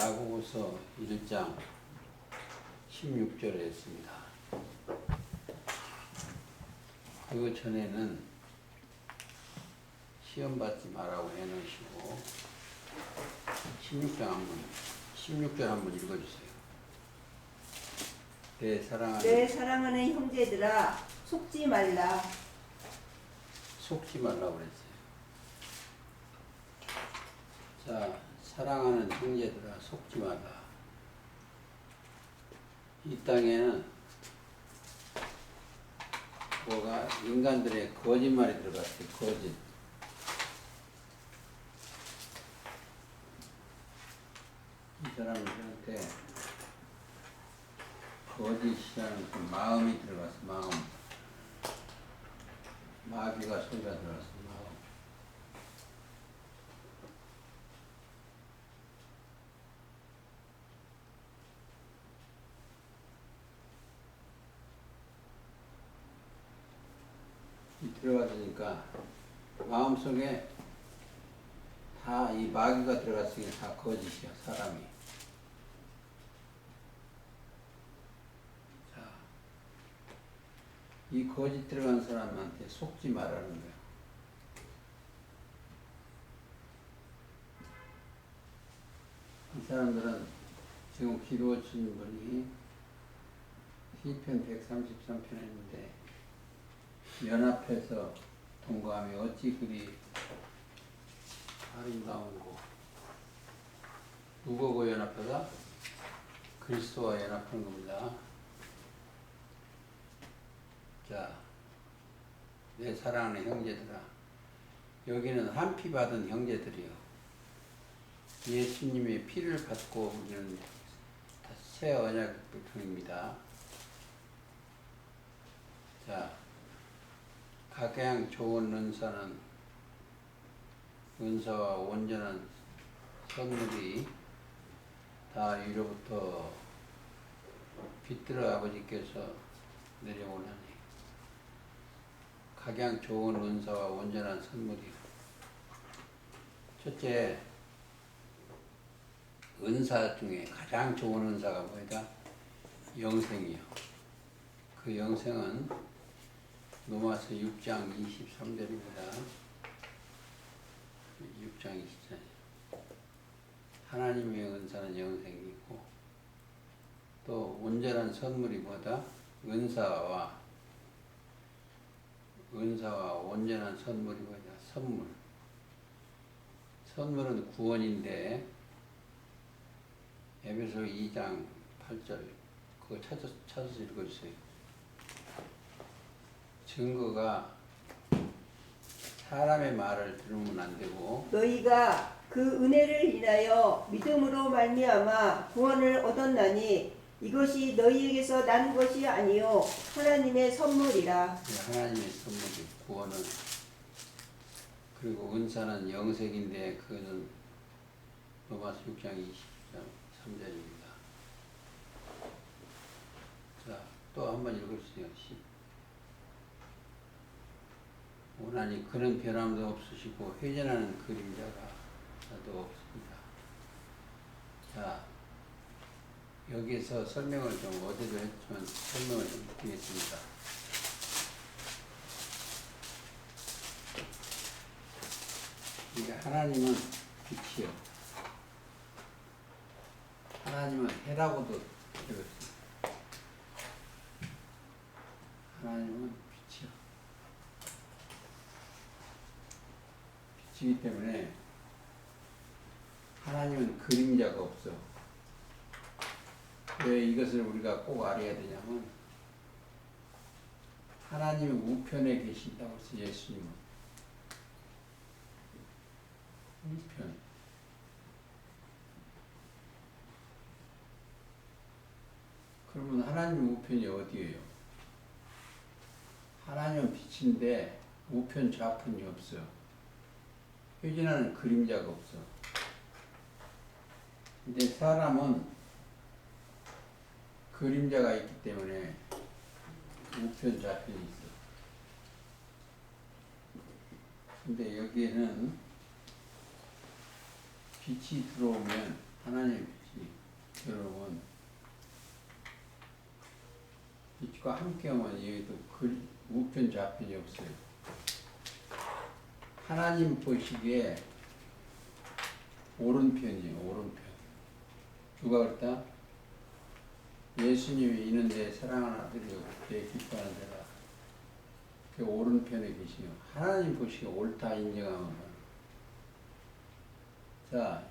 야고보서 1장 16절에 있습니다. 그 전에는 시험 받지 말라고 해놓으시고 16절 한번 읽어주세요. 내 사랑하는 형제들아 속지 말라. 속지 말라고 그랬어요. 자, 사랑하는 형제들아 속지 말라. 이 땅에는 뭐가 인간들의 거짓말이 들어갔어요. 거짓. 이 사람들한테 거짓이라는 그 마음이 들어갔어. 마음. 마귀가 소리가 들어갔어. 마음. 이 들어갔으니까 마음속에 다 이 마귀가 들어갔으니까 다 거짓이야. 사람이. 이 거짓 들어간 사람한테 속지 말라는 거야. 이 사람들은 지금 기도 주신 분이 시편 133편인데 연합해서 동거하며 어찌 그리 아름다운고. 누구하고 연합하다? 그리스도와 연합한 겁니다. 자, 내 사랑하는 형제들아, 여기는 한 피 받은 형제들이요. 예수님의 피를 받고 우리는 새 언약 백성입니다. 자, 각양 좋은 은사와 온전한 선물이 다 위로부터 빛들어 아버지께서 내려오나니. 각양 좋은 은사와 온전한 선물이요. 첫째, 은사 중에 가장 좋은 은사가 뭐다? 영생이요. 그 영생은 로마서 6장 23절입니다. 6장 23절. 하나님의 은사는 영생이고, 또 온전한 선물이 뭐다? 은사와 온전한 선물이 뭐냐? 선물. 선물은 구원인데 에베소 2장 8절 그거 찾아서 읽어주세요. 증거가 사람의 말을 들으면 안 되고 너희가 그 은혜를 인하여 믿음으로 말미암아 구원을 얻었나니 이것이 너희에게서 난 것이 아니요 하나님의 선물이라. 하나님의 선물이 구원은. 그리고 은사는 영생인데 그거는 로마서 6장 23절입니다. 자, 또 한번 읽어주세요. 오나니 그는 변함도 없으시고 회전하는 그림자가 나도 없습니다. 자, 여기서 설명을 좀 어제도 했지만 설명을 좀 드리겠습니다. 이게 하나님은 빛이요. 하나님은 해라고도 되었습니다. 하나님은 빛이요. 빛이기 때문에 하나님은 그림자가 없어. 왜 이것을 우리가 꼭 알아야 되냐면 하나님의 우편에 계신다고 해서 예수님은 우편. 그러면 하나님 우편이 어디예요? 하나님은 빛인데 우편 좌편이 없어. 회전하는 그림자가 없어. 근데 사람은 그림자가 있기 때문에 우편 좌편이 있어. 근데 여기에는 빛이 들어오면 하나님의 빛이 여러분, 빛과 함께하면 여기도 우편 좌편이 없어요. 하나님 보시기에 오른편이에요. 오른편. 누가 그랬다? 예수님이 있는데 사랑하는 아들이 내 기뻐하는 데라. 그 오른편에 계시요. 하나님 보시기에 옳다 인정하는 거예요. 자,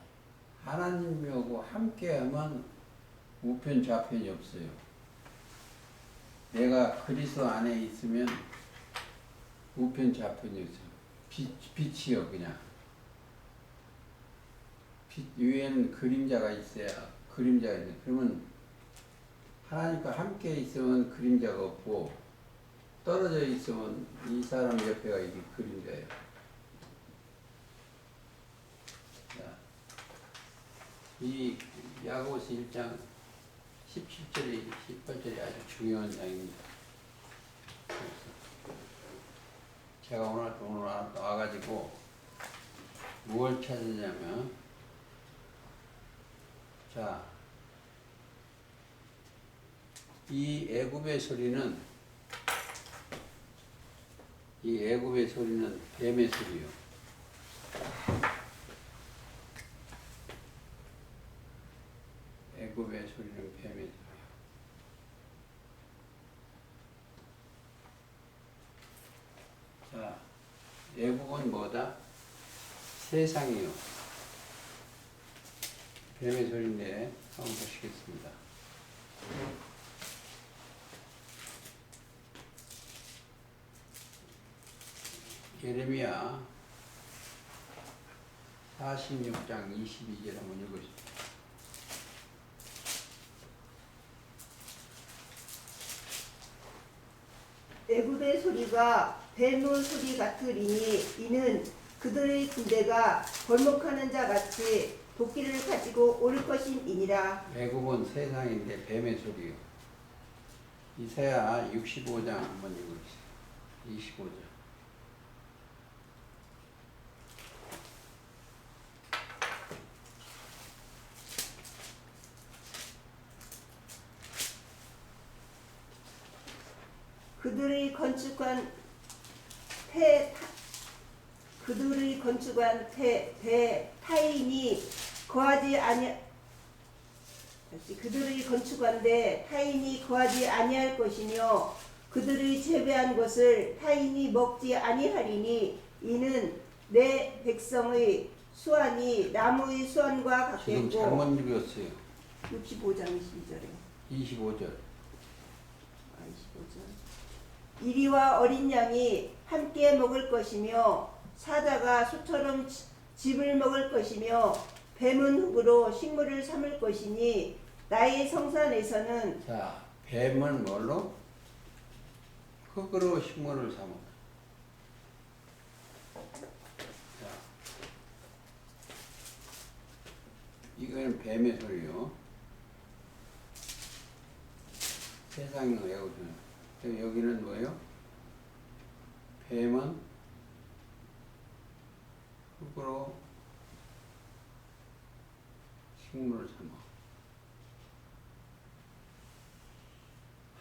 하나님하고 함께하면 우편 좌편이 없어요. 내가 그리스도 안에 있으면 우편 좌편이 없어요. 빛이요 그냥. 빛 위에는 그림자가 있어야 그림자가 있어요. 그러면 하나님과 함께 있으면 그림자가 없고 떨어져 있으면 이 사람 옆에가 이게 그림자예요. 자, 이 야고보서 1장 17절이 18절이 아주 중요한 장입니다. 제가 오늘 와가지고 무엇을 찾았냐면, 자, 이 애굽의 소리는 뱀의 소리요. 애굽의 소리는 뱀의 소리요. 자, 애굽은 뭐다? 세상이요. 뱀의 소리인데 한번 보시겠습니다. 예레미야 46장 22절 한번 읽으십시오. 애굽의 소리가 뱀의 소리 같으리니 이는 그들의 군대가 벌목하는 자 같이 도끼를 가지고 올 것임이니라. 애굽은 세상인데 뱀의 소리요. 이사야 65장 한번 읽어주세요. 25절. 그들의 건축한 대 타인이 거하지 아니할 것이며 그들의 재배한 것을 타인이 먹지 아니하리니 이는 내 백성의 수완이 나무의 수완과 지금 같겠고. 잘못 읽었어요. 65장 22절에 25절. 25절. 이리와 어린 양이 함께 먹을 것이며 사자가 소처럼 즙을 먹을 것이며 뱀은 흙으로 식물을 삼을 것이니 나의 성산에서는. 자, 뱀은 뭘로? 흙으로 식물을 삼아. 자, 이거는 뱀의 소리요. 세상의 외우죠. 여기는 뭐예요? 뱀은 흙으로 식물을 삼아.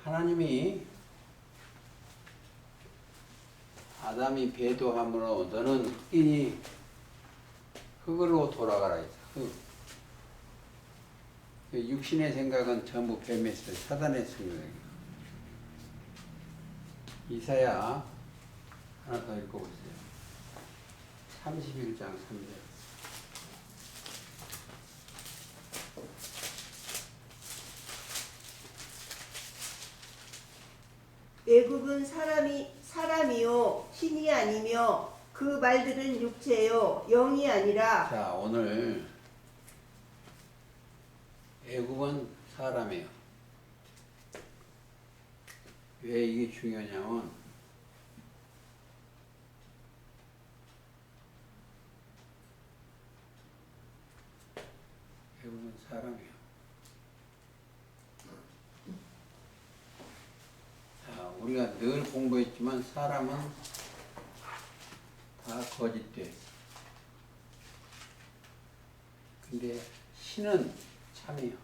하나님이 아담이 배도함으로 너는 흑인이 흙으로 돌아가라 했어. 흙. 육신의 생각은 전부 뱀의 소리, 사단의 소리예요. 이사야 하나 더 읽어보세요. 31장 3절. 애굽은 사람이요 신이 아니며 그 말들은 육체요 영이 아니라. 자, 오늘 애굽은 사람이에요. 왜 이게 중요하냐면 애굽은 사람이에요. 자, 우리가 늘 공부했지만 사람은 다 거짓돼. 근데 신은 참이에요.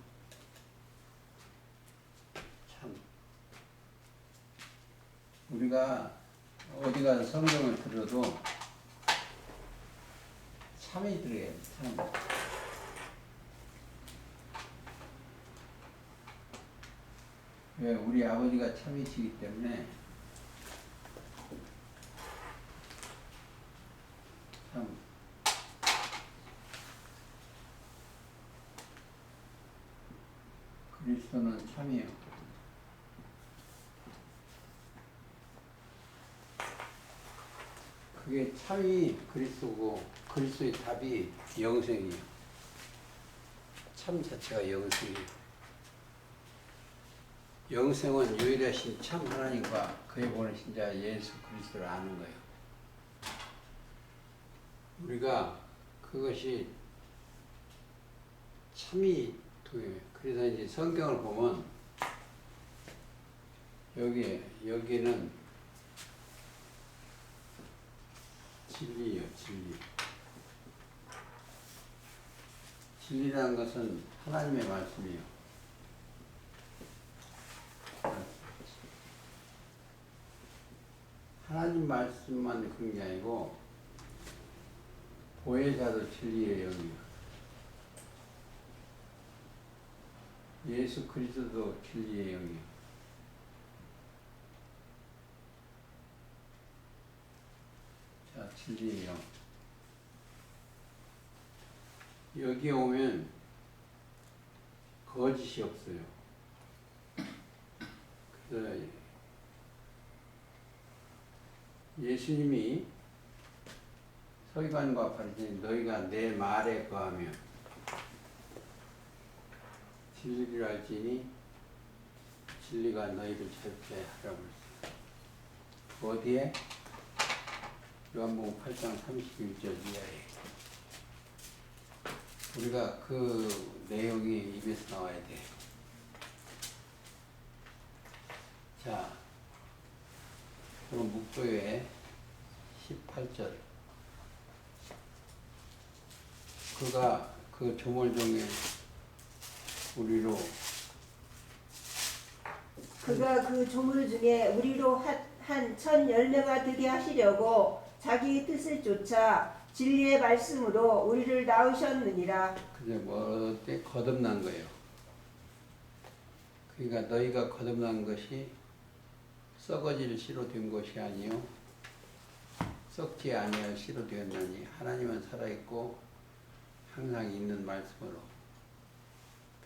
우리가 어디 가서 성경을 들어도 참이 들어야 돼. 참. 왜? 우리 아버지가 참이시기 때문에 참. 그리스도는 참이요. 그게 참이 그리스도고 그리스도의 답이 영생이에요. 참 자체가 영생이에요. 영생은 유일하신 참 하나님과 그의 보내신 자 예수 그리스도를 아는 거예요. 우리가 그것이 참이 통해요. 그래서 이제 성경을 보면 여기는 진리예요, 진리. 진리라는 것은 하나님의 말씀이에요. 하나님 말씀만 그런 게 아니고 보혜사도 진리의 영이에요. 예수 그리스도도 진리의 영이에요. 자, 진리의 영. 여기에 오면 거짓이 없어요. 그래서 예수님이 서기관과 바리새인 너희가 내 말에 거하며 진리를 알지니 진리가 너희를 자유케 하라고 했어요. 어디에? 요한복음 8장 31절 이하에. 우리가 그 내용이 입에서 나와야 돼. 자, 그럼 묵도의 18절. 그가 그 조물 중에 우리로 그가 그 조물 중에 우리로 한 1,010명가 되게 하시려고 자기의 뜻을 쫓아 진리의 말씀으로 우리를 낳으셨느니라. 그게 뭐 거듭난 거예요. 그러니까 너희가 거듭난 것이 썩어질 씨로 된 것이 아니요 썩지 아니할 씨로 되었나니 하나님은 살아있고 항상 있는 말씀으로.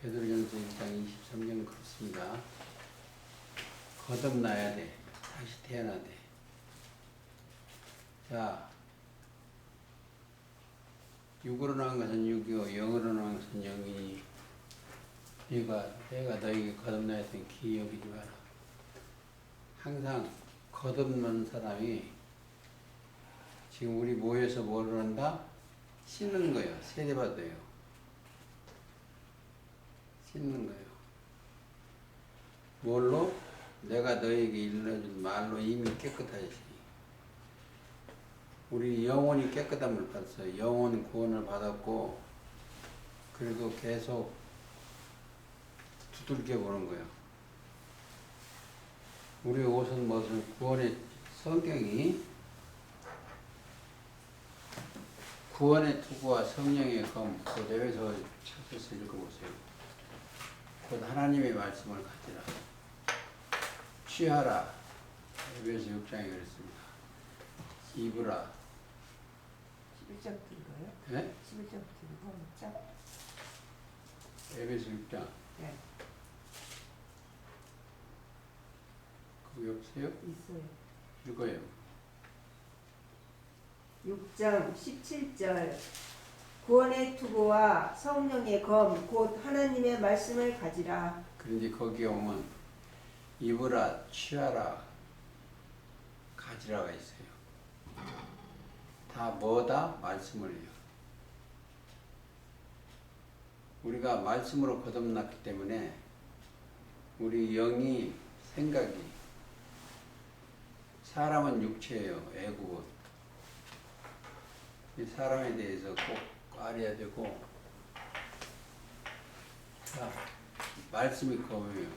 베드로전서 1장 23절 그렇습니다. 거듭나야 돼. 다시 태어나야 돼. 자, 육으로 나온 것은 육이요 영으로 나온 것은 영이니 내가 너희에게 거듭나야 된 기억이지 마라. 항상 거듭난 사람이 지금 우리 모여서 뭐를 한다? 씻는 거예요. 세례받아요. 씻는 거예요. 뭘로? 내가 너에게 일러준 말로 이미 깨끗하시니. 우리 영혼이 깨끗함을 받았어요. 영혼 구원을 받았고 그리고 계속 두들겨 보는 거예요. 우리 옷은 무슨 구원의 성경이 구원의 투구와 성령의 검, 그 내에서 찾아서 읽어보세요. 곧 하나님의 말씀을 가지라. 취하라. 에베소 6장에 그랬습니다. 입으라. 11장 들어요? 네? 11장 들고 자. 에베소 6장. 네. 거기 없어요? 있어요. 읽어요. 6장 17절 구원의 투구와 성령의 검 곧 하나님의 말씀을 가지라. 그런데 거기에 오면 입으라, 취하라, 가지라가 있어요. 다 뭐다? 말씀을요. 우리가 말씀으로 거듭났기 때문에 우리 영이 생각이 사람은 육체예요. 애국은. 이 사람에 대해서 꼭 알아야 되고 자, 말씀이 검이에요.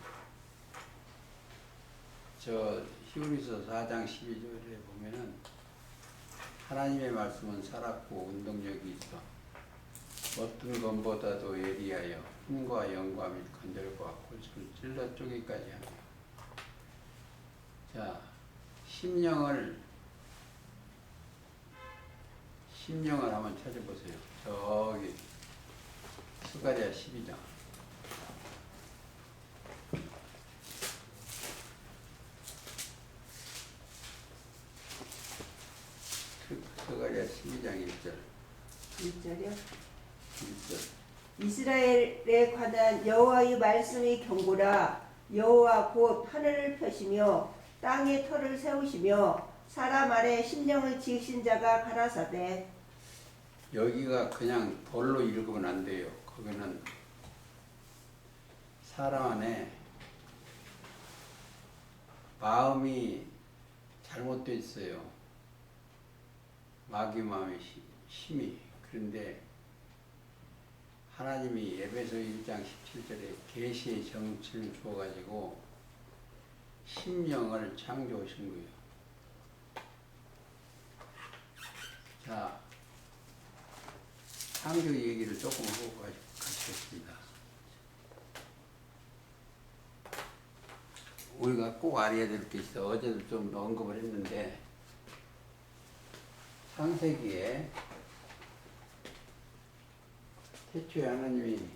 저 히브리서 4장 12절에 보면은 하나님의 말씀은 살았고 운동력이 있어 어떤 것보다도 예리하여 힘과 영과 및 관절과 골수를 찔러 쪼개기까지 하며. 자, 심령을 한번 찾아보세요. 저기 스가랴 12장. 스가랴 12장 1절. 1절이요? 1절. 이스라엘에 관한 여호와의 말씀이 경고라. 여호와 곧 하늘을 펴시며 땅에 터를 세우시며 사람 안에 심령을 지으신 자가 가라사대. 여기가 그냥 벌로 읽으면 안 돼요. 거기는 사람 안에 마음이 잘못되어 있어요. 마귀 마음의 힘이. 그런데 하나님이 에베소 1장 17절에 계시의 정치를 주어가지고 심령을 창조하신 거예요. 자, 창조 얘기를 조금 하고 가시겠습니다. 우리가 꼭 알아야 될 게 있어. 어제도 좀 언급을 했는데 창세기에 태초에 하나님이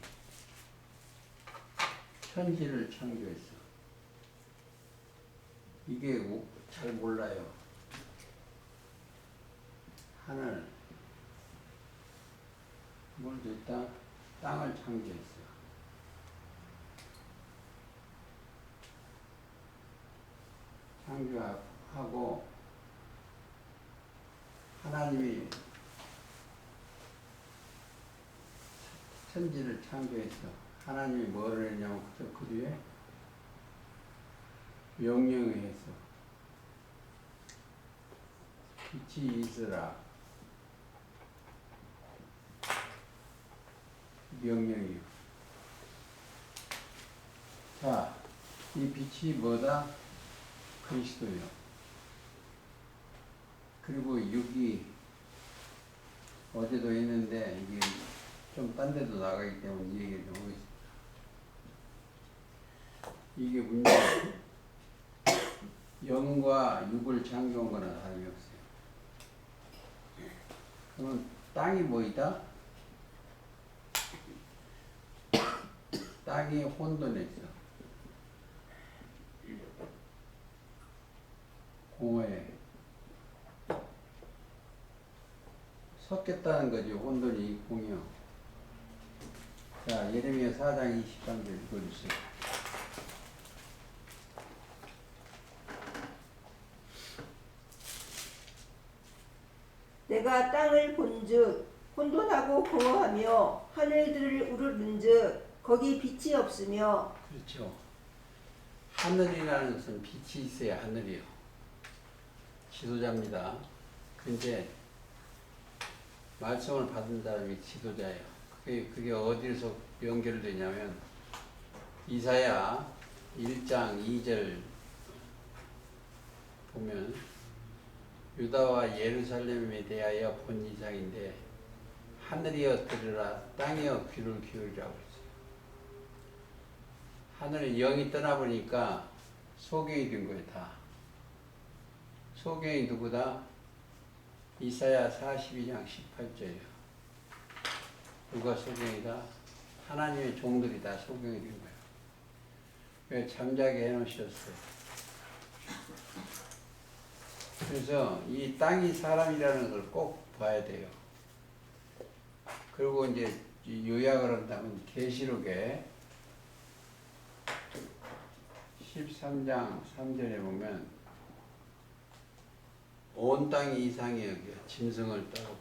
천지를 창조했어. 이게 잘 몰라요. 하늘, 뭘 됐다? 땅을 창조했어. 창조하고 하나님이 천지를 창조했어. 하나님이 뭐를 했냐면 그 뒤에 명령을 했어. 빛이 있으라. 명령이요. 자, 이 빛이 뭐다? 그리스도요. 그리고 육이 어제도 했는데 이게 좀 딴 데도 나가기 때문에 이 얘기를 좀 하겠습니다. 이게 문제예요. 영과 육을 창조한 거나 다름이 없어요. 그러면 땅이 뭐이다? 땅이 혼돈했어. 공허해. 섞였다는 거지. 혼돈이 공허. 자, 예레미야 4장 23절 읽어주세요. 내가 땅을 본즉 혼돈하고 공허하며 하늘들을 우르는즉 거기 빛이 없으며. 그렇죠. 하늘이라는 것은 빛이 있어야 하늘이요. 지도자입니다. 근데 말씀을 받은 사람이 지도자예요. 그게 어디서 연결되냐면 이사야 1장 2절 보면 유다와 예루살렘에 대하여 본 이상인데 하늘이여 들으라 땅이여 귀를 기울이라고 했어요. 하늘에 영이 떠나보니까 소경이 된 거예요. 다. 소경이 누구다? 이사야 42장 18절이에요. 누가 소경이다? 하나님의 종들이 다 소경이 된 거예요. 왜 잠자게 해놓으셨어요. 그래서 이 땅이 사람이라는 걸 꼭 봐야 돼요. 그리고 이제 요약을 한다면 계시록에 13장 3절에 보면 온 땅이 이상히 여겨 짐승을 따르고.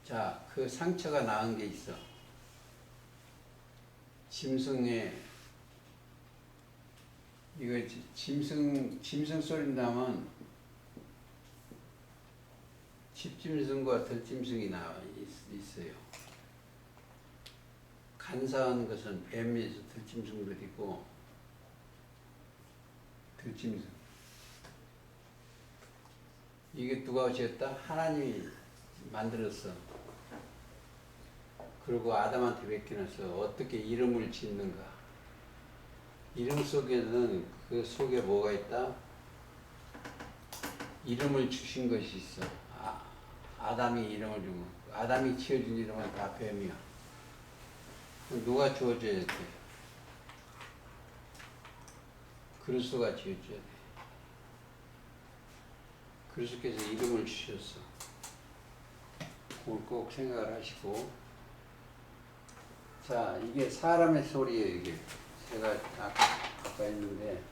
자, 그 상처가 나은 게 있어. 짐승의 이거 짐승 소리 나면 집짐승과 들짐승이 있어요. 간사한 것은 뱀에서 들짐승들이고 들짐승. 이게 누가 지었다? 하나님이 만들었어. 그리고 아담한테 맡겨놨어. 어떻게 이름을 짓는가. 이름 속에는 그 속에 뭐가 있다? 이름을 주신 것이 있어. 아담이 이름을 주고 아담이 지어준 이름은 다 뱀이야. 누가 주어줘야 돼? 그리스도가 지어줘야 돼. 그리스도께서 이름을 주셨어. 그걸 꼭 생각을 하시고. 자, 이게 사람의 소리예요. 이게 제가 아까 했는데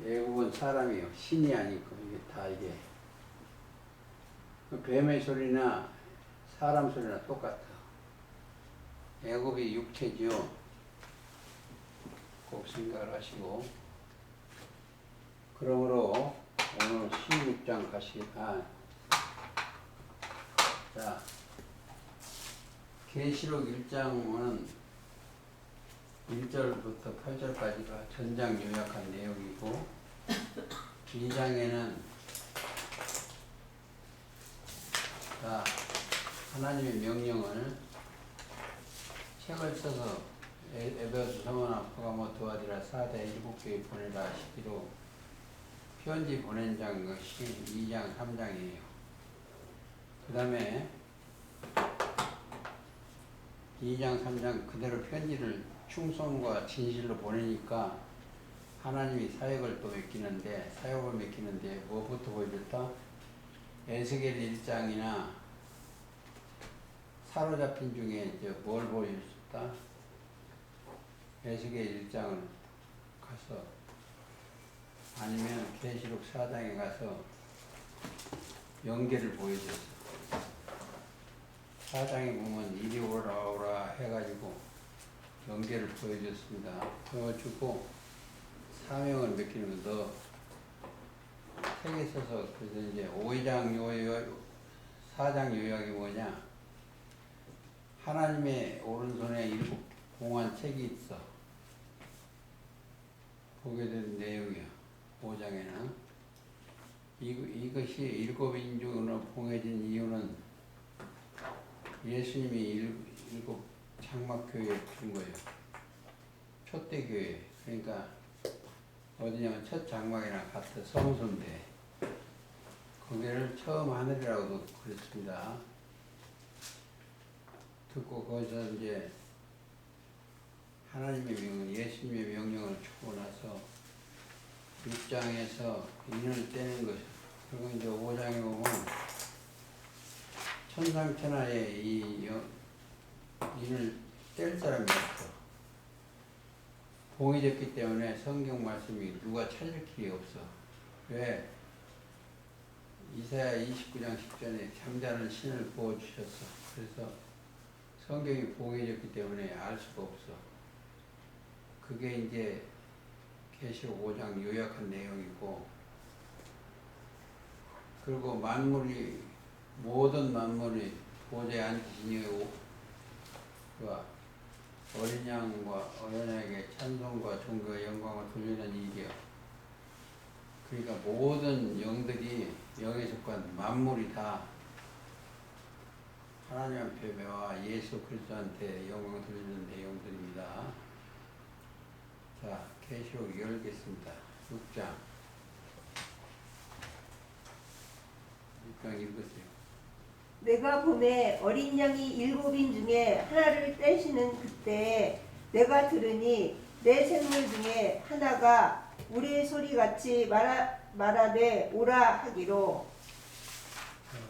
애국은 사람이요. 신이 아니고 이게 다 이게 뱀의 소리나 사람 소리나 똑같아. 애굽이 육체지요. 꼭 생각을 하시고. 그러므로 오늘 16장 자, 계시록 1장은 1절부터 8절까지가 전장 요약한 내용이고 2장에는 자, 하나님의 명령을 책을 써서 에베소, 서머나, 포가모, 두아디라, 사대, 7교회 보내라 하시기로 편지 보낸 장 것이 2장, 3장이에요. 그 다음에 2장, 3장 그대로 편지를 충성과 진실로 보내니까 하나님이 사역을 또 맡기는데, 사역을 맡기는데 무엇부터 보여줬다? 에스겔 1장이나 사로잡힌 중에 이제 뭘 보여줬다? 에스겔 1장을 가서 아니면 계시록 4장에 가서 연계를 보여줬어. 4장에 보면 이리 오라 오라 해가지고 연계를 보여줬습니다. 보여주고 사명을 맡기는 거 너 책에 써서 그래서 이제 5장 4장 요약이 뭐냐? 하나님의 오른손에 7 봉한 책이 있어. 보게 된 내용이야. 5장에는 이것이 7 인중으로 봉해진 이유는 예수님이 7 장막교회에 준 거예요. 초대교회. 그러니까 어디냐면 첫 장막이랑 같은 성소인데 거기를 처음 하늘이라고도 그랬습니다. 듣고 거기서 이제 하나님의 명령, 예수님의 명령을 주고 나서 6장에서 인을 떼는 것이요. 그리고 이제 5장에 보면 천상천하에 이 인을 뗄 사람이 없어. 봉해졌기 때문에 성경 말씀이 누가 찾을 길이 없어. 왜? 이사야 29장 10절에 잠자는 신을 부어주셨어. 그래서 성경이 봉해졌기 때문에 알 수가 없어. 그게 이제 계시록 5장 요약한 내용이고, 그리고 모든 만물이 보좌에 앉으신 이후 어린 양과 어린 양에게 찬송과 존귀와 영광을 돌리는 일이요. 그러니까 모든 영들이 영에 속한 만물이 다 하나님 앞에 매와 예수 그리스도한테 영광을 돌리는 내용들입니다. 자, 계시록 열겠습니다. 6장. 6장 읽으세요. 내가 봄에 어린 양이 7인 중에 하나를 떼시는 그때에 내가 들으니 내 생물 중에 하나가 우리의 소리같이 말하되 오라 하기로.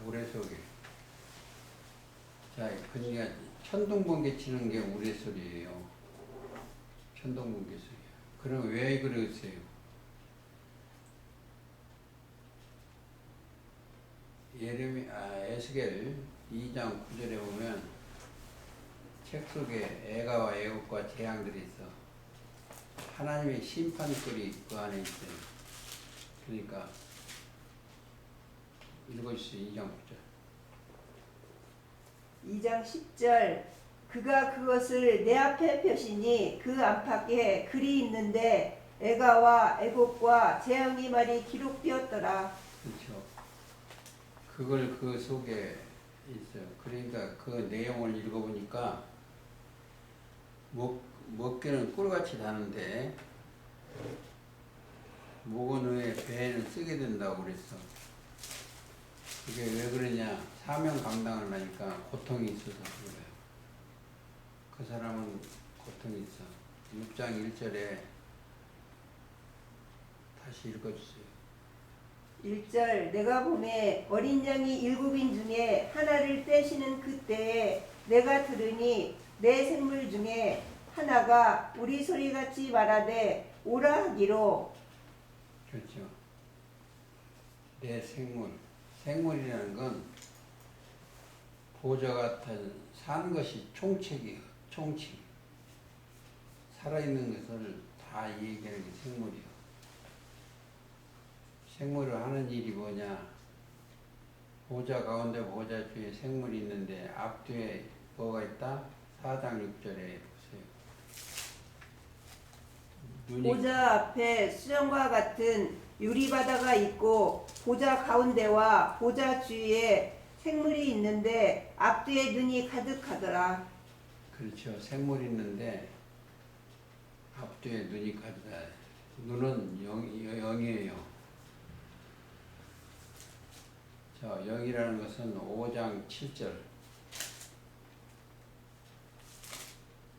우레 소리. 자, 그러니까 천둥번개 치는 게 우레 소리예요. 천둥번개 소리. 그럼 왜 그러세요? 에스겔 2장 9절에 보면 책 속에 애가와 애국과 재앙들이 있어. 하나님의 심판글이 그 안에 있어요. 그러니까 읽어주세요. 2장 9절. 2장 10절 그가 그것을 내 앞에 펴시니 그 안팎에 글이 있는데 애가와 애곡과 재앙의 말이 기록되었더라. 그렇죠. 그걸 그 속에 있어요. 그러니까 그 내용을 읽어보니까 먹기는 꿀같이 다는데 목은 왜 배에는 쓰게 된다고 그랬어. 그게 왜 그러냐? 사명 감당을 하니까 고통이 있어서 그래요. 그 사람은 고통이 있어. 6장 1절에 다시 읽어주세요. 1절 내가 보매 어린 양이 7인 중에 하나를 떼시는 그때에 내가 들으니 내 생물 중에 하나가 우리 소리같이 말하되 오라 하기로. 그렇죠. 내 생물. 생물이라는 건 보좌 같은 사는 것이 총책이에요. 총책. 살아있는 것을 다 얘기하는 게 생물이에요. 생물을 하는 일이 뭐냐? 보좌 가운데 보좌 주에 생물이 있는데 앞뒤에 뭐가 있다? 4장 6절에 보세요. 보좌 앞에 수정과 같은 유리바다가 있고 보좌 가운데와 보좌 주위에 생물이 있는데 앞뒤에 눈이 가득하더라. 그렇죠. 생물이 있는데 앞뒤에 눈이 가득하. 눈은 영이에요. 자, 영이라는 것은 5장 7절.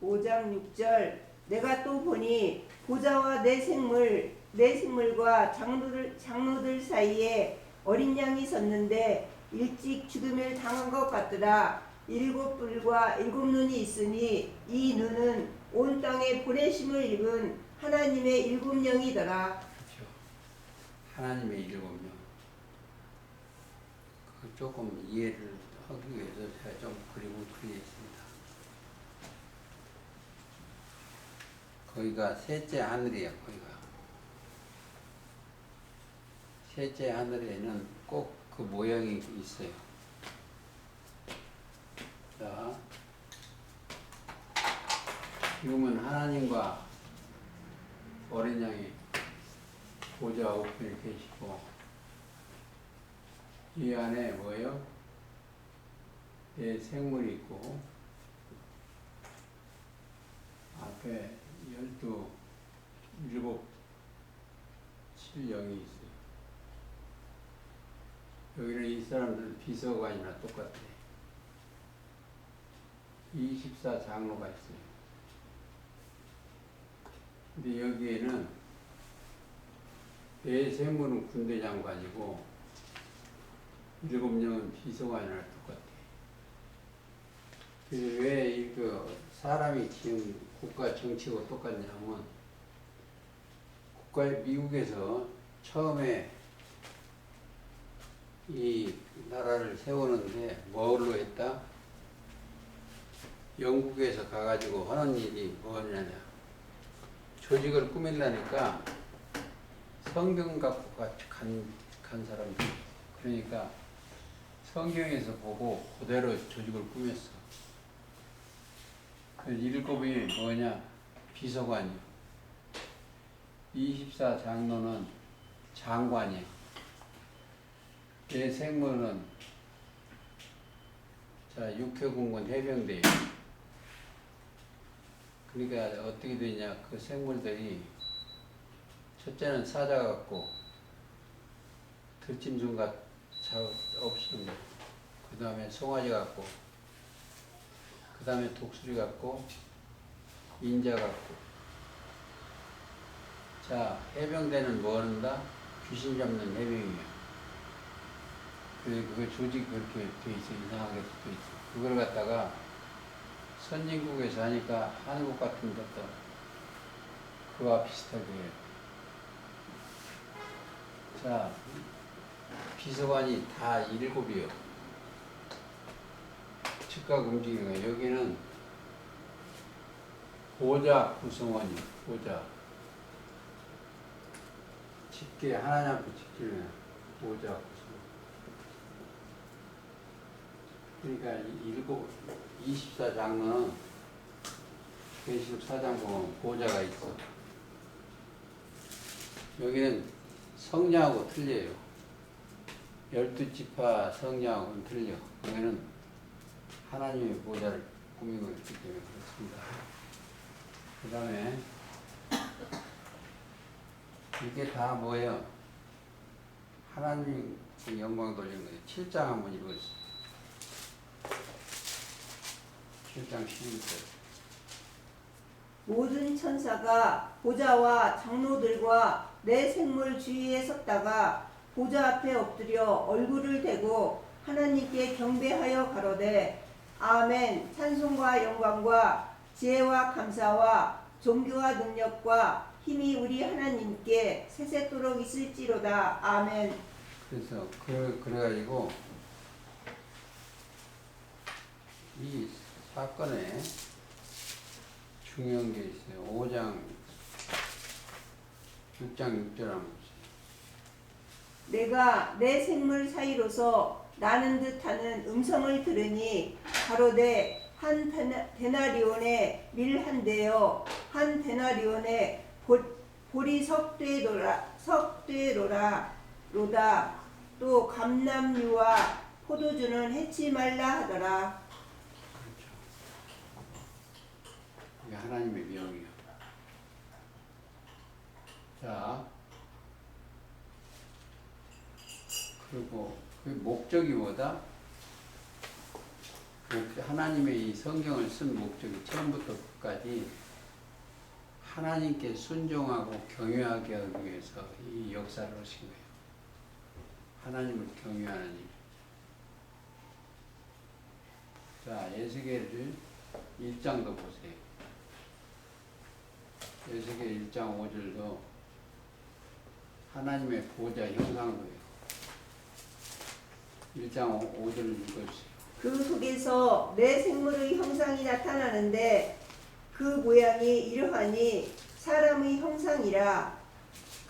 5장 6절 내가 또 보니 보좌와 내 생물과 장로들 사이에 어린 양이 섰는데 일찍 죽음을 당한 것 같더라. 7뿔과 7눈이 있으니 이 눈은 온 땅에 보내심을 입은 하나님의 7영이더라. 그렇죠. 하나님의 7명. 그 조금 이해를 하기 위해서 제가 좀 그림을 그리겠습니다. 거기가 셋째 하늘이에요. 거기가 셋째 하늘에는 꼭 그 모양이 있어요. 자, 지금은 하나님과 어린 양이 보좌 우편에 계시고 이 안에 뭐예요? 내 생물이 있고 앞에 12, 7, 7영이 있어요. 여기는 이 사람들 비서관이나 똑같아. 24장로가 있어요. 근데 여기에는 내 생물은 군대 장관이고 7명은 비서관이나 똑같아. 그래서 왜 그 사람이 지금 국가 정치고 똑같냐면 미국에서 처음에 이 나라를 세우는데 뭘로 했다? 영국에서 가가지고 하는 일이 뭐냐냐. 조직을 꾸밀라니까 성경 갖고 간 사람들. 그러니까 성경에서 보고 그대로 조직을 꾸몄어. 그 7이 뭐냐? 비서관이요. 24장로는 장관이요. 내 생물은 자 육해공군 해병대예요. 그러니까 어떻게 되냐? 그 생물들이 첫째는 사자 같고 들짐승 없이 그 다음에 송아지 같고 그 다음에 독수리 같고 인자 같고. 자, 해병대는 뭐 한다? 귀신 잡는 해병이에요. 그 조직이 그렇게 돼 있어. 이상하게 돼 있어. 그걸 갖다가 선진국에서 하니까 한국 같은 데도 그와 비슷하게 해요. 자, 비서관이 다 7이요. 즉각 움직이는 거예요. 여기는 보좌 구성원이요. 보좌. 직계 하나님 앞에 직계는 보좌 구성원. 그러니까 24장로는 계시록 4장 보면 보좌가 있어. 여기는 성녀하고 틀려요. 12지파 성녀하고는 틀려. 여기는 하나님의 보좌를 꾸미고 있기 때문에 그렇습니다. 그 다음에 이게 다 뭐예요? 하나님 영광 돌리는 거예요. 7장 한번 읽어주세요. 7장 11절. 모든 천사가 보좌와 장로들과 내 생물 주위에 섰다가 보좌 앞에 엎드려 얼굴을 대고 하나님께 경배하여 가로되 아멘. 찬송과 영광과 지혜와 감사와 존귀와 능력과 힘이 우리 하나님께 세세토록 있을지로다. 아멘. 그래서 그래가지고 이 사건에 중요한 게 있어요. 5장 6장 6절 한번 보세요. 내가 내 생물 사이로서 나는 듯하는 음성을 들으니 가로되 한 데나리온의 밀 한 대요 한 데나리온의 보리 석되로다 또 감람류와 포도주는 해치 말라 하더라. 그렇죠. 이게 하나님의 명이요. 자, 그리고 그 목적이 뭐다? 하나님의 이 성경을 쓴 목적이 처음부터 끝까지 하나님께 순종하고 경외하게 하기 위해서 이 역사를 하신 거예요. 하나님을 경외하는 일. 자, 에스겔 1장도 보세요. 에스겔 1장 5절도 하나님의 보좌 형상도예요. 1장 5절을 읽어주세요. 그 속에서 내 생물의 형상이 나타나는데 그 모양이 이러하니 사람의 형상이라.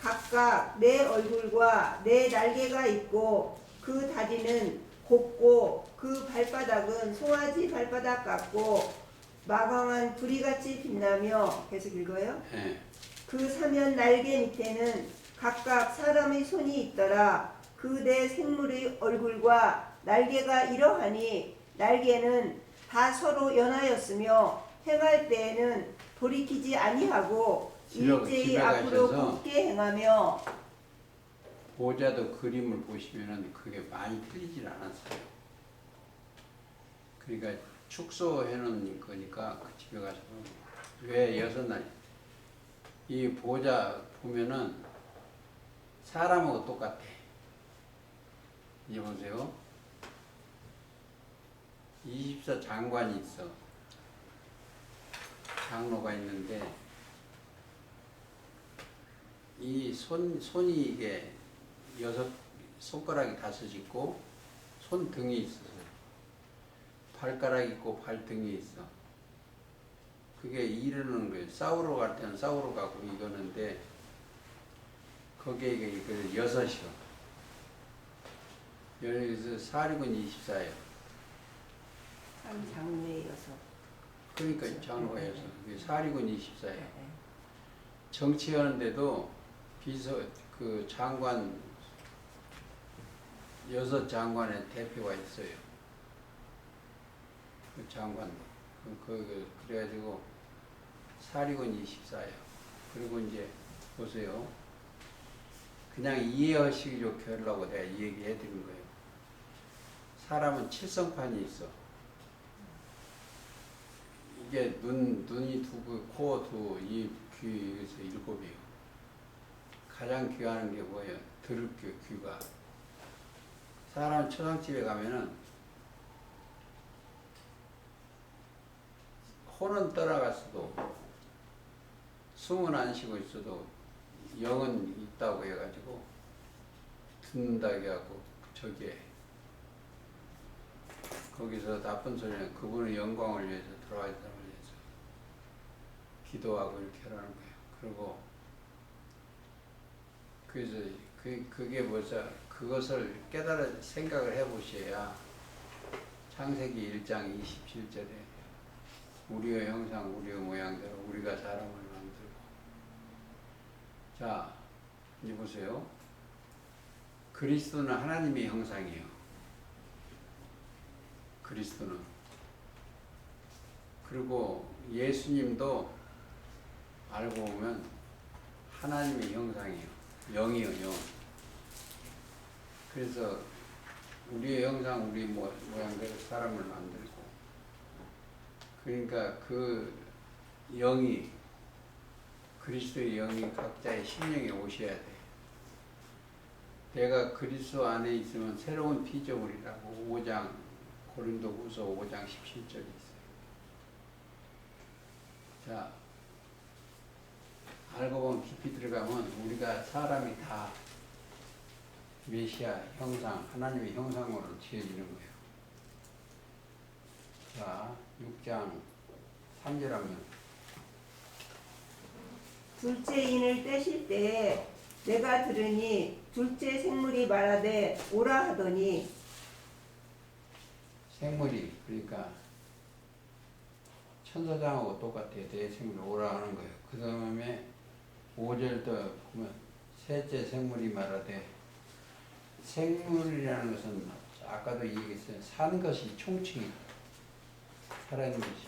각각 내 얼굴과 내 날개가 있고 그 다리는 곱고 그 발바닥은 송아지 발바닥 같고 마광한 구리같이 빛나며. 계속 읽어요. 네. 그 사면 날개 밑에는 각각 사람의 손이 있더라. 그 내 생물의 얼굴과 날개가 이러하니 날개는 다 서로 연하였으며 행할 때에는 돌이키지 아니하고 일제히 앞으로 굳게 행하며. 보좌도 그림을 보시면은 그게 많이 틀리질 않았어요. 그러니까 축소해 놓은 거니까 그 집에 가서 왜 6날 이 보좌 보면은 사람하고 똑같아. 이제 보세요. 24 장관이 있어. 장로가 있는데 이 손이 이게 6 손가락이 5 있고 손등이 있어요. 발가락이 있고 발등이 있어. 그게 이르는 거예요. 싸우러 갈 때는 싸우러 가고 이거는데 거기에 이걸 6이요. 여기서 사리군 24예요. 한 장례여서. 그러니까 장로가 6. 사리군 24예요. 네. 정치하는데도 그 장관 6 장관의 대표가 있어요. 그 장관도. 그래가지고 사리군 24예요. 그리고 이제 보세요. 그냥 이해하시기 좋게 하려고 내가 이 얘기 해드린 거예요. 사람은 7성판이 있어. 이게 눈이 2, 코 2, 입, 귀, 여기서 7이에요. 가장 귀하는 게 뭐예요? 들을 귀가. 사람 초상집에 가면은 혼은 떠나갔어도 숨은 안 쉬고 있어도 영은 있다고 해가지고 듣는다고 하고 저기에 거기서 나쁜 소리는 그분의 영광을 위해서 들어가야 되는 위해서 기도하고 이렇게 하라는 거예요. 그리고 그래서 그게 뭐죠? 그것을 깨달아 생각을 해보셔야 창세기 1장 27절에 우리의 형상, 우리의 모양대로 우리가 사람을 만들고. 자, 이제 보세요. 그리스도는 하나님의 형상이에요. 그리스도는. 그리고 예수님도 알고 보면 하나님의 형상이에요. 영이요, 영. 그래서 우리의 형상, 우리 모양대로 사람을 만들고, 그러니까 그 영이, 그리스도의 영이 각자의 심령에 오셔야 돼. 내가 그리스도 안에 있으면 새로운 피조물이라고 5장, 고린도후서 5장 17절에 있어요. 자, 알고 보면 깊이 들어가면 우리가 사람이 다 메시아 형상, 하나님의 형상으로 지어지는 거예요. 자, 6장 3절 하면 둘째 인을 떼실 때에 내가 들으니 둘째 생물이 말하되 오라 하더니 생물이, 그러니까 천사장하고 똑같아요. 대생물 오라 하는 거예요. 그 다음에 5절도 보면 셋째 생물이 말하되, 생물이라는 것은 아까도 얘기했어요. 산 것이 총칭이에요. 살아있는 것이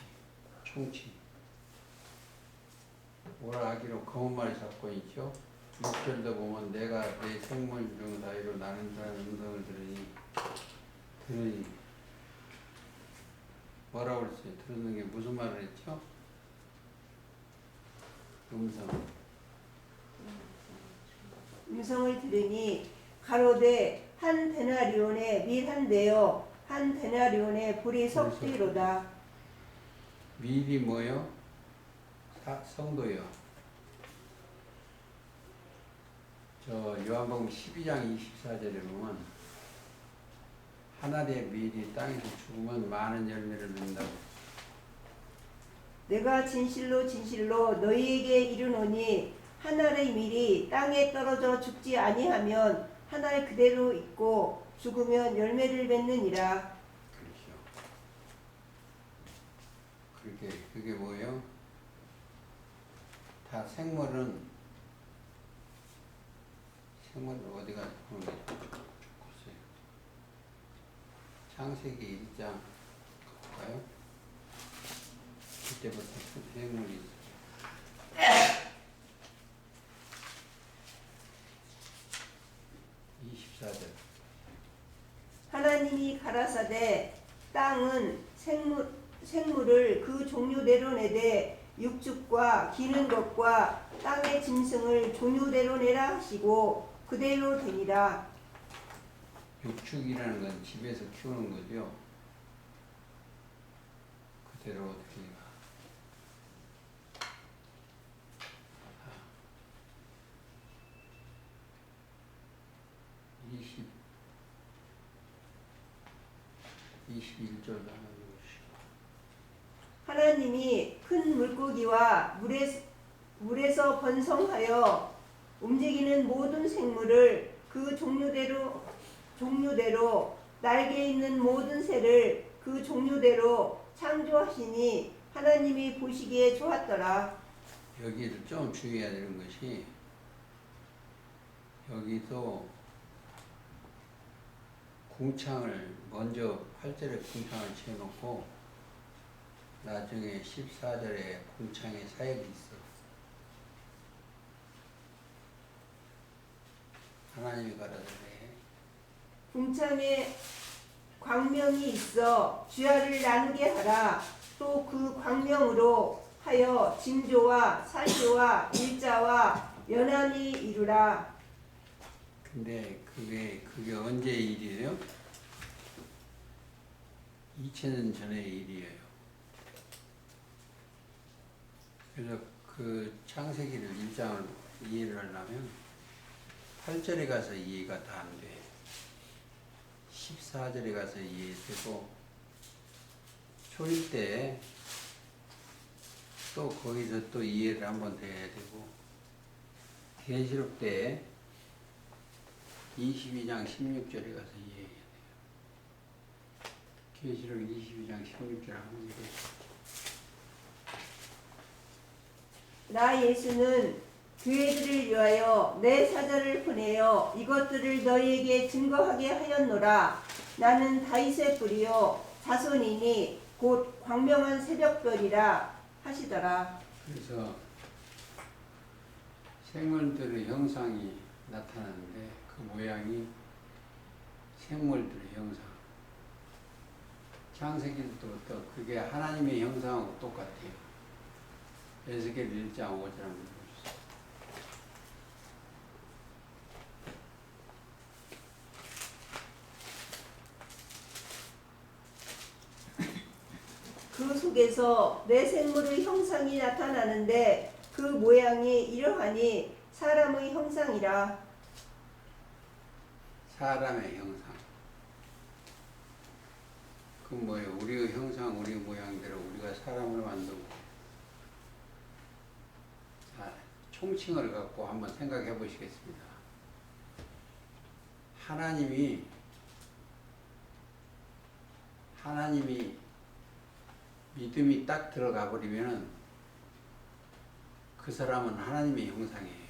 총칭. 오라 하기로 검은 말이 잡고 있죠. 6절도 보면 내가 내 생물 중 사이로 나는 자는 음성을 들으니 뭐라고 그랬어요? 들었는 게 무슨 말을 했죠? 음성을 들으니 가로되 한 데나리온에 밀 한 대요 한 데나리온에 불이 섭뒤로다. 밀이 뭐요? 성도요. 저 요한복음 12장 24절에 보면 하나의 밀이 땅에서 죽으면 많은 열매를 맺는다고. 내가 진실로 진실로 너희에게 이르노니 한 알의 밀이 땅에 떨어져 죽지 아니하면 한 알 그대로 있고 죽으면 열매를 맺느니라. 그렇죠. 그게 뭐예요? 다 생물은 어디가 보는 게 좋겠어요. 창세기 1장 볼까요? 그때부터 생물이 있어요. 24절. 하나님이 가라사대 땅은 생물을 그 종류대로 내되 육축과 기는 것과 땅의 짐승을 종류대로 내라 하시고 그대로 되니라. 육축이라는 건 집에서 키우는 거죠. 그대로 되니라. 21절도 하나 보시고. 하나님이 큰 물고기와 물에서 번성하여 움직이는 모든 생물을 그 종류대로 날개 있는 모든 새를 그 종류대로 창조하시니 하나님이 보시기에 좋았더라. 여기에도 좀 주의해야 되는 것이, 여기도 궁창을 먼저 8절에 궁창을 채워놓고 나중에 14절에 궁창의 사역이 있어. 하나님이 가라사대 궁창에 광명이 있어 주야를 나누게 하라. 또 그 광명으로 하여 징조와 사시와 일자와 연함이 이루라. 근데 그게 언제의 일이에요? 2000년 전의 일이에요. 그래서 그 창세기를 1장을 이해를 하려면 8절에 가서 이해가 다 안 돼. 14절에 가서 이해되고, 초일 때 또 거기서 또 이해를 한번 돼야 되고, 계시록 때 22장 16절에 가서 이해해야 돼요. 계시록 22장 16절 한번 이해해. 나 예수는 교회들을 위하여 내 사자를 보내어 이것들을 너희에게 증거하게 하였노라. 나는 다윗의 뿌리요 자손이니 곧 광명한 새벽별이라 하시더라. 그래서 생물들의 형상이 나타나는데 그 모양이 생물들의 형상. 창세기 때부터 그게 하나님의 형상하고 똑같아요. 에스겔 1장 5절 한번 보시죠. 그 속에서 내 생물의 형상이 나타나는데 그 모양이 이러하니 사람의 형상이라. 사람의 형상. 그 뭐예요? 우리의 형상, 우리 모양대로 우리가 사람을 만들고. 자, 총칭을 갖고 한번 생각해 보시겠습니다. 하나님이 믿음이 딱 들어가 버리면은 그 사람은 하나님의 형상이에요.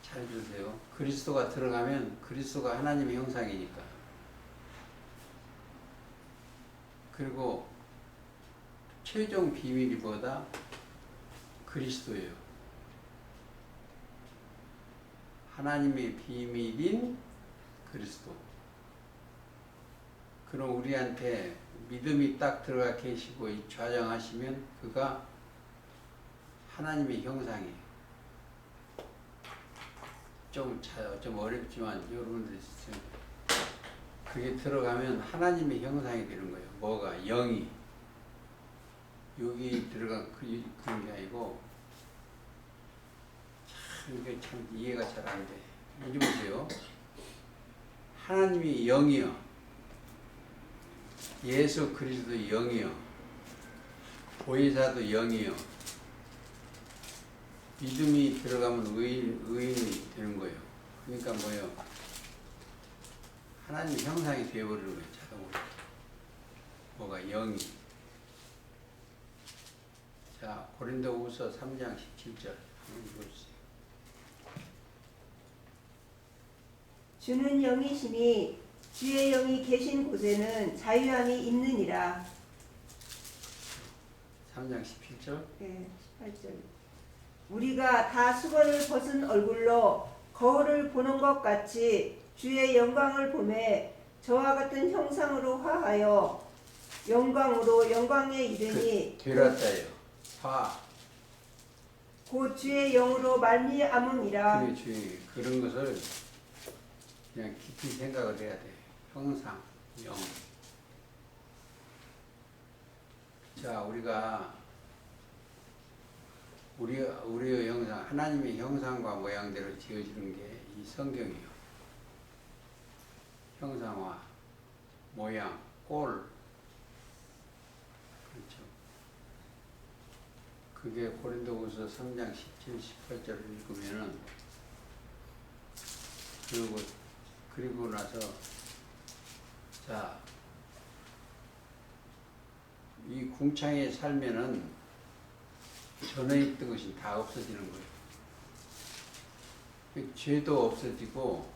잘 들으세요. 그리스도가 들어가면 그리스도가 하나님의 형상이니까. 그리고 최종 비밀이 뭐다? 그리스도예요. 하나님의 비밀인 그리스도. 그럼 우리한테 믿음이 딱 들어가 계시고 좌정하시면 그가 하나님의 형상이에요. 좀 어렵지만 여러분들이 그게 들어가면 하나님의 형상이 되는 거예요. 뭐가? 영이. 여기 들어간 그런 게 아니고 이게 참 이해가 잘 안 돼. 이제 보세요. 하나님이 영이요. 예수 그리스도 영이요. 보혜사도 영이요. 믿음이 들어가면 의인이 되는 거예요. 그러니까 뭐예요? 하나님 형상이 되어버리는 거예요. 자동으로. 뭐가? 영이. 자, 고린도후서 3장 17절 한번 읽어주세요. 주는 영이시니 주의 영이 계신 곳에는 자유함이 있느니라. 3장 17절. 네, 18절. 우리가 다 수건을 벗은 얼굴로 거울을 보는 것 같이 주의 영광을 보매 저와 같은 형상으로 화하여 영광으로 영광에 이르니 되었다요. 곧 주의 영으로 말미암음이라. 그런 것을 그냥 깊이 생각을 해야 돼. 형상, 영. 자, 우리가 우리의 형상, 하나님의 형상과 모양대로 지어지는 게 이 성경이에요. 형상화, 모양, 꼴. 그렇죠. 그게 고린도후서 3장 17, 18절을 읽으면은 그리고 나서 자, 이 궁창에 살면은 전에 있던 것이 다 없어지는 거예요. 죄도 없어지고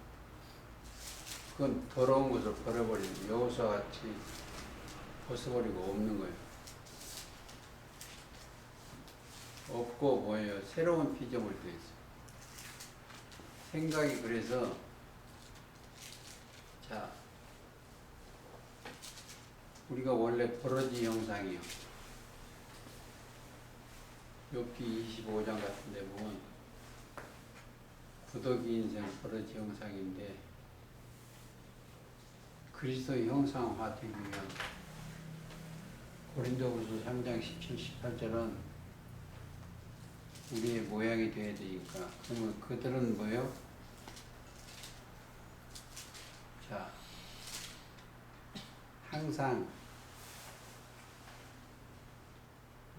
그건 더러운 것을 버려버리는 여호수아 같이 벗어버리고 없는 거예요. 없고 뭐예요? 새로운 피조물 되어 있어요. 생각이 그래서 자, 우리가 원래 버러지 형상이요. 욥기 25장 같은 데 보면 구더기 인생 버러지 형상인데 그리스도의 형상화되기 위한 고린도후서 3장 17, 18절은 우리의 모양이 되어야 되니까 그러면 그들은 뭐예요? 자, 항상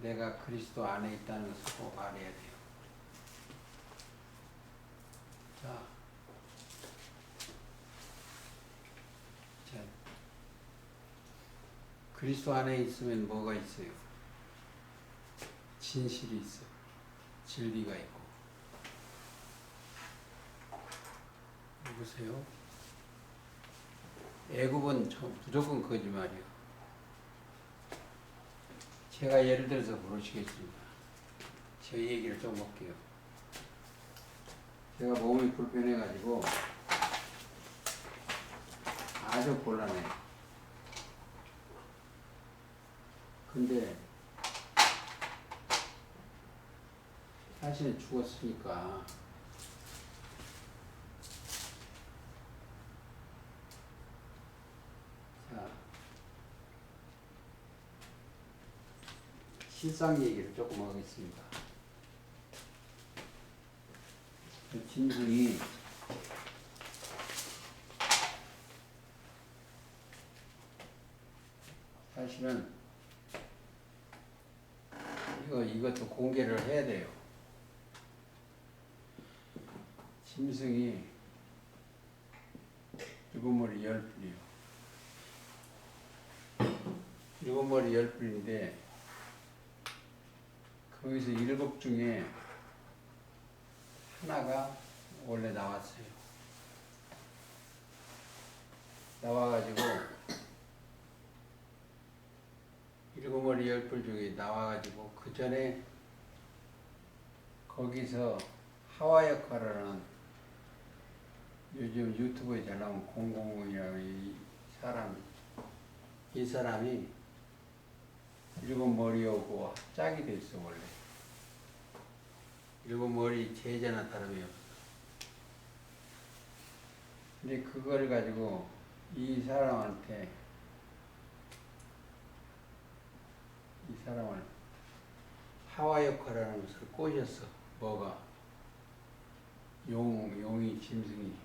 내가 그리스도 안에 있다는 것을 꼭 알아야 돼요. 자, 그리스도 안에 있으면 뭐가 있어요? 진실이 있어요. 진리가 있고. 보세요. 애굽은 무조건 거짓말이에요. 제가 예를 들어서 모르시겠습니다. 제 얘기를 좀 할게요. 제가 몸이 불편해가지고 아주 곤란해요. 근데 사실은 죽었으니까 자, 실상 얘기를 조금 하겠습니다. 그 짐승이 사실은 이것도 공개를 해야 돼요. 짐승이 7머리 10뿔이요. 7머리 10뿔인데 거기서 7 중에 하나가 원래 나왔어요. 나와가지고 7머리 10뿔 중에 나와가지고 그 전에 거기서 하와 역할을 하는 요즘 유튜브에 잘 나온 000이라는 이 사람이 7머리하고 짝이 돼 있어. 원래 7머리 제자나 다름이 없어. 근데 그걸 가지고 이 사람을 하와 역할을 하는 것을 꼬셨어. 뭐가? 용이 짐승이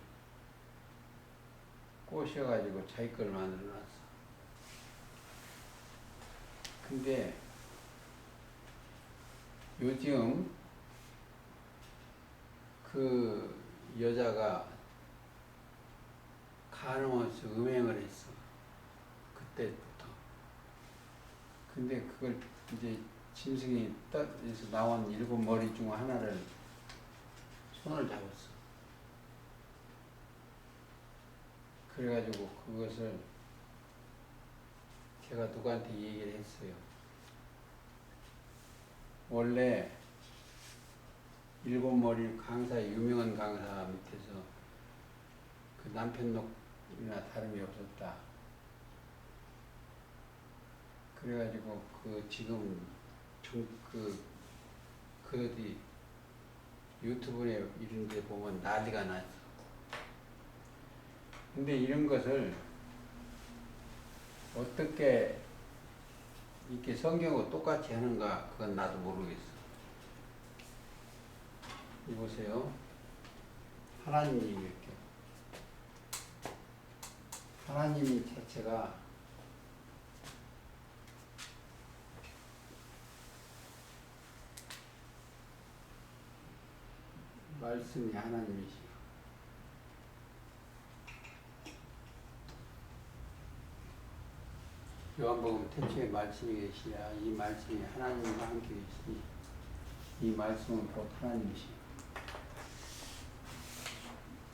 꼬셔가지고 자기 걸 만들어놨어. 근데 요즘 그 여자가 간헐없이 음행을 했어. 그때부터. 근데 그걸 이제 짐승이 떠서 나온 7머리 중 하나를 손을 잡았어. 그래가지고 그것을 제가 누구한테 얘기를 했어요. 원래 7머리 강사, 유명한 강사 밑에서 그 남편이나 다름이 없었다. 그래가지고 그 지금 그 어디 유튜브에 이런 데 보면 난리가 났어. 근데 이런 것을 어떻게 이렇게 성경하고 똑같이 하는가 그건 나도 모르겠어. 이 보세요. 하나님 얘기할게요. 하나님 자체가 말씀이 하나님이시요. 요한복음 태초에 말씀이 계시냐. 이 말씀이 하나님과 함께 계시니 이 말씀은 곧 하나님이시요.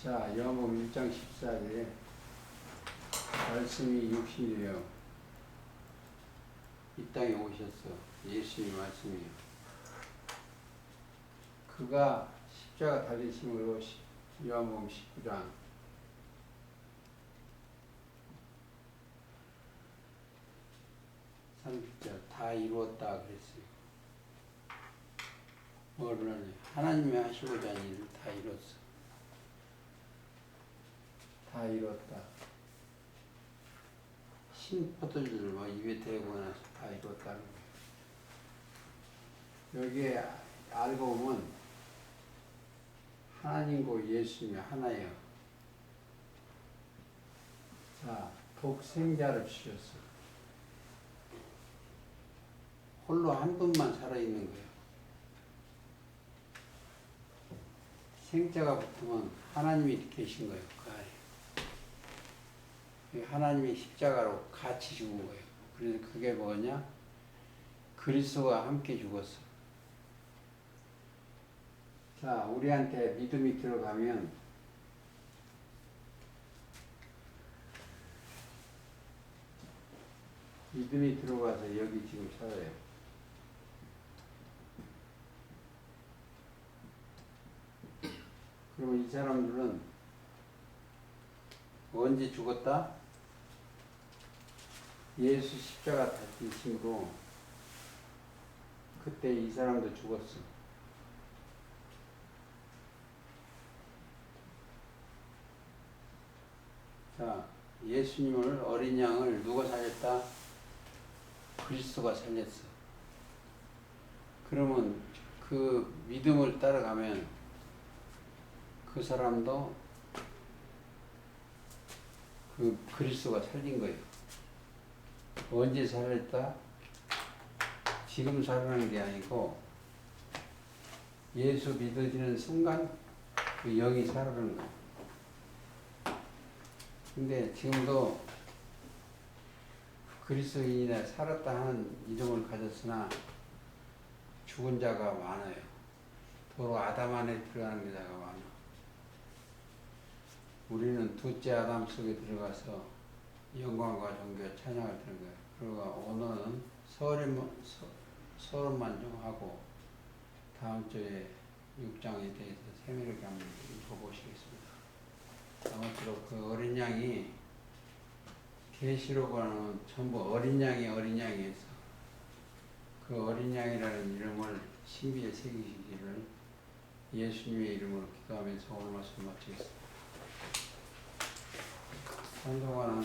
자, 요한복음 1장 14절에 말씀이 육신이 되어 이 땅에 오셨어. 예수님의 말씀이에요. 그가 십자가 달리심으로 요한복음 19장 30절 다 이루었다 그랬어요. 뭐를 하냐. 하나님이 하시고자 하는 일을 다 이뤘어. 다 이뤘다. 신포도주를 막 입에 대고 나서 다 이뤘다는 거예요. 여기에 알고 보면 하나님과 예수님이 하나예요. 자, 독생자를 주셨어. 홀로 한 분만 살아있는 거예요. 생자가 붙으면 하나님이 계신 거예요. 그 안에. 하나님이 십자가로 같이 죽은 거예요. 그래서 그게 뭐냐? 그리스도와 함께 죽었어. 자, 우리한테 믿음이 들어가면 믿음이 들어가서 여기 지금 살아요. 그러면 이 사람들은 언제 죽었다? 예수 십자가 달리심으로 그때 이 사람도 죽었어. 자, 예수님을 어린 양을 누가 살렸다? 그리스도가 살렸어. 그러면 그 믿음을 따라가면 그 사람도 그 그리스도가 살린 거예요. 언제 살렸다? 지금 살아나는 게 아니고 예수 믿어지는 순간 그 영이 살아나는 거예요. 근데 지금도 그리스도인이나 살았다 하는 이름을 가졌으나 죽은 자가 많아요. 도로 아담 안에 들어가는 자가 많아. 우리는 둘째 아담 속에 들어가서 영광과 존귀와 찬양을 드는 거예요. 그리고 오늘은 서론만 좀 하고 다음 주에 6장에 대해서 세밀하게 한번 읽어보시겠습니다. 아무쪼록 그 어린 양이 계시록과는 전부 어린 양이 해서 그 어린 양이라는 이름을 신비에 새기시기를 예수님의 이름으로 기도하면서 오늘 말씀 마치겠습니다. 한동안은